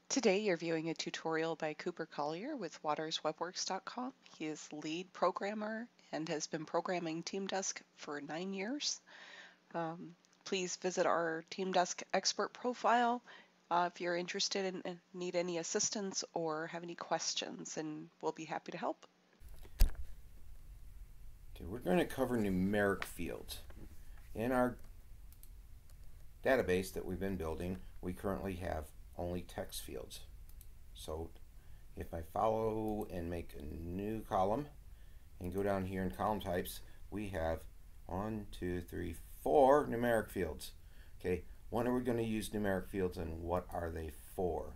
Today you're viewing a tutorial by Cooper Collier with waterswebworks.com. He is lead programmer and has been programming TeamDesk for 9 years. Please visit our TeamDesk expert profile if you're interested and need any assistance or have any questions, and we'll be happy to help. Okay, we're going to cover numeric fields. In our database that we've been building, we currently have only text fields. So if I follow and make a new column and go down here in column types, we have 1, 2, 3, 4 numeric fields. Okay, when are we going to use numeric fields and what are they for?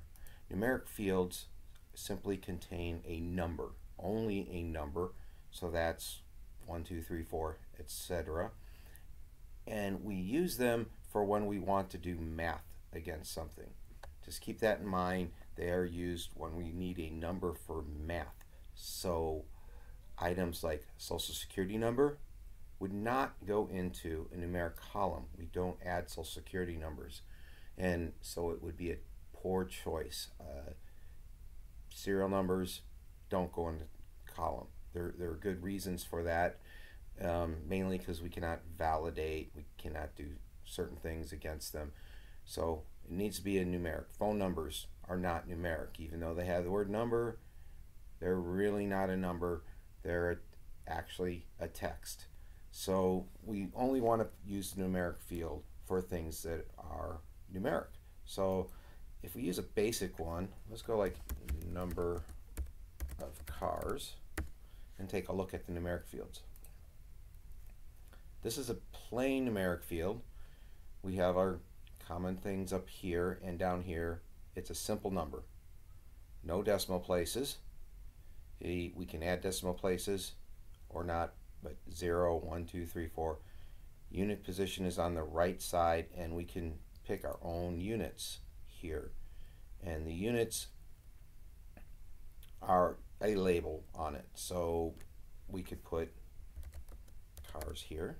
Numeric fields simply contain a number, only a number, so that's 1, 2, 3, 4, etc. And we use them for when we want to do math against something. Just keep that in mind. They are used when we need a number for math. So items like social security number would not go into a numeric column. We don't add social security numbers, and so it would be a poor choice. Serial numbers don't go in the column. There are good reasons for that, mainly because we cannot validate, we cannot do certain things against them. So it needs to be a numeric. Phone numbers are not numeric. Even though they have the word number, they're really not a number. They're actually a text. So we only want to use the numeric field for things that are numeric. So if we use a basic one, let's go like number of cars and take a look at the numeric fields. This is a plain numeric field. We have our common things up here, and down here it's a simple number. No decimal places. We can add decimal places or not, but 0, 1, 2, 3, 4. Unit position is on the right side, and we can pick our own units here. And the units are a label on it. So we could put cars here.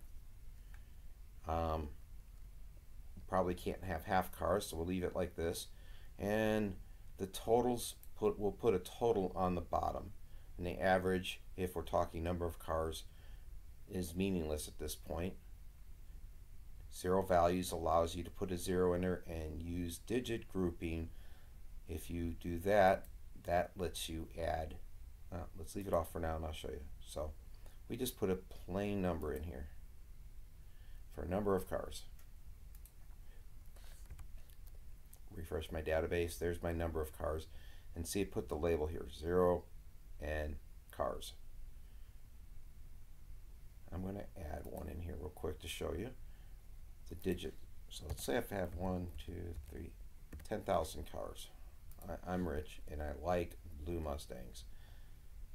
Probably can't have half cars, so we'll leave it like this. And the totals, we'll put a total on the bottom. And the average, if we're talking number of cars, is meaningless at this point. Zero values allows you to put a 0 in there and use digit grouping. If you do that, that lets you add. Let's leave it off for now and I'll show you. So we just put a plain number in here for a number of cars. Refresh my database. There's my number of cars, and see it put the label here, 0 and cars. I'm going to add one in here real quick to show you the digit. So let's say if I have 1, 2, 3, 10,000 cars. I'm rich and I like blue Mustangs.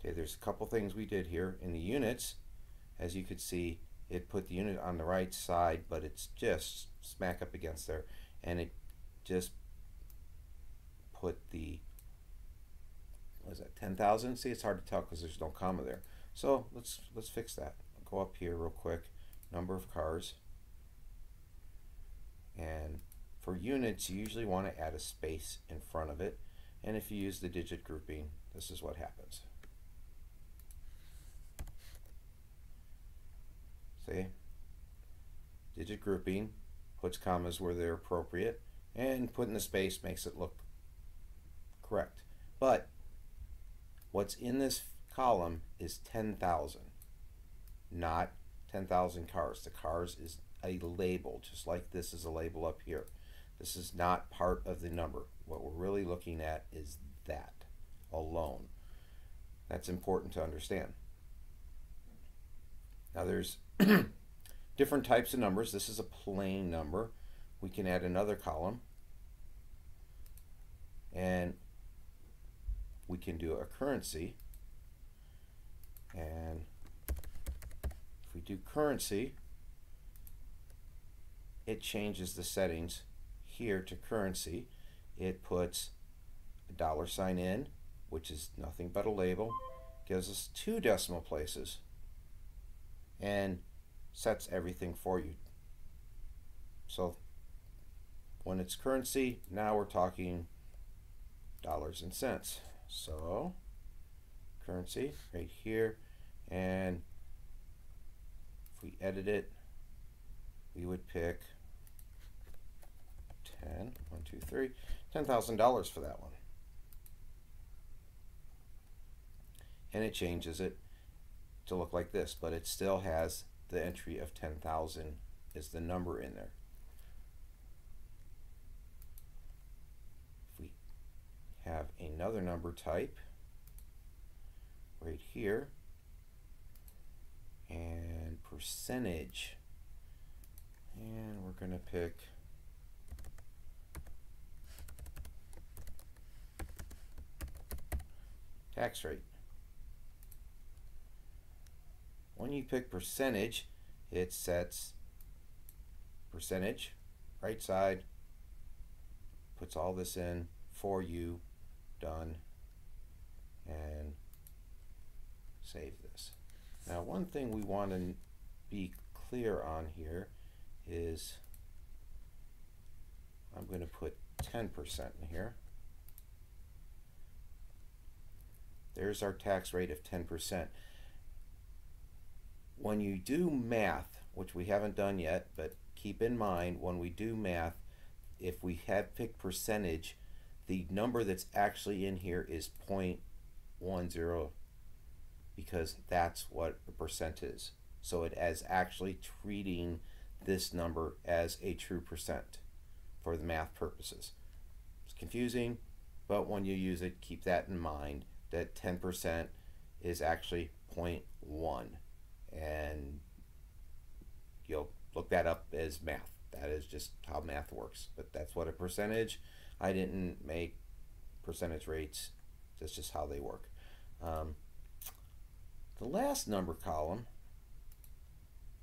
Okay, there's a couple things we did here. In the units, as you could see, it put the unit on the right side, but it's just smack up against there, and it just put the, what is that, 10,000? See, it's hard to tell because there's no comma there. So let's fix that. I'll go up here real quick, number of cars, and for units you usually want to add a space in front of it, and if you use the digit grouping, this is what happens. See, digit grouping puts commas where they're appropriate, and putting the space makes it look correct. But what's in this column is 10,000, not 10,000 cars. The cars is a label, just like this is a label up here. This is not part of the number. What we're really looking at is that alone. That's important to understand. Now there's different types of numbers. This is a plain number. We can add another column, and we can do a currency. And if we do currency, it changes the settings here to currency. It puts a $sign in, which is nothing but a label, gives us 2 decimal places, and sets everything for you. So when it's currency, now we're talking dollars and cents. So currency right here, and if we edit it, we would pick 10,000 for that one. And it changes it to look like this, but it still has the entry of 10,000 is the number in there. If we have another number type right here, and percentage, and we're going to pick tax rate. When you pick percentage, it sets percentage, right side, puts all this in for you, done, and save this. Now, one thing we want to be clear on here is I'm going to put 10% in here. There's our tax rate of 10%. When you do math, which we haven't done yet, but keep in mind when we do math, if we had picked percentage, the number that's actually in here is 0.10, because that's what a percent is. So it is actually treating this number as a true percent for the math purposes. It's confusing, but when you use it, keep that in mind, that 10% is actually 0.1. And you'll look that up as math. That is just how math works. But that's what a percentage. I didn't make percentage rates. That's just how they work. The last number column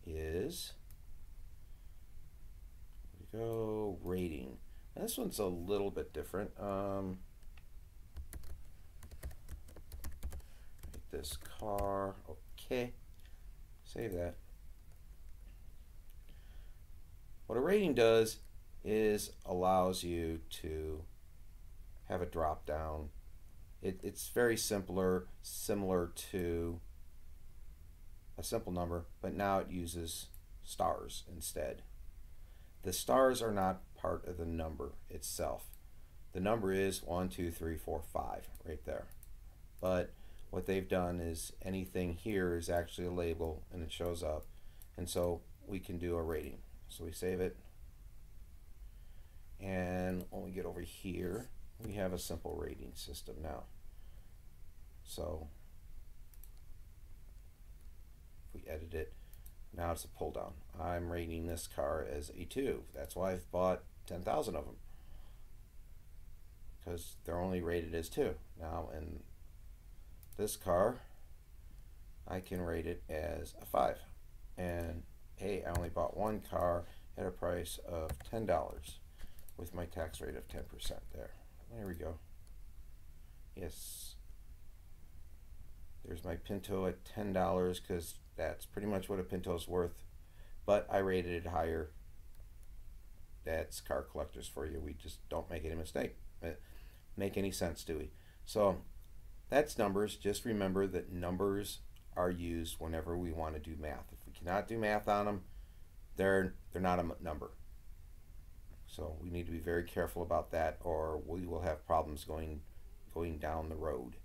is, here we go, rating. Now this one's a little bit different. This car, okay. Save that. What a rating does is allows you to have a drop down. It's very similar to a simple number, but now it uses stars instead. The stars are not part of the number itself. The number is 1, 2, 3, 4, 5 right there. But what they've done is anything here is actually a label and it shows up, and so we can do a rating. So we save it, and when we get over here we have a simple rating system now. So if we edit it, now it's a pull down. I'm rating this car as a 2. That's why I've bought 10,000 of them, because they're only rated as 2. Now in this car, I can rate it as a 5. And hey, I only bought one car at a price of $10 with my tax rate of 10% there. There we go. Yes. There's my Pinto at $10 because that's pretty much what a Pinto's worth. But I rated it higher. That's car collectors for you. We just don't make any mistake. Make any sense, do we? So that's numbers. Just remember that numbers are used whenever we want to do math. If we cannot do math on them, they're not a number. So we need to be very careful about that, or we will have problems going down the road.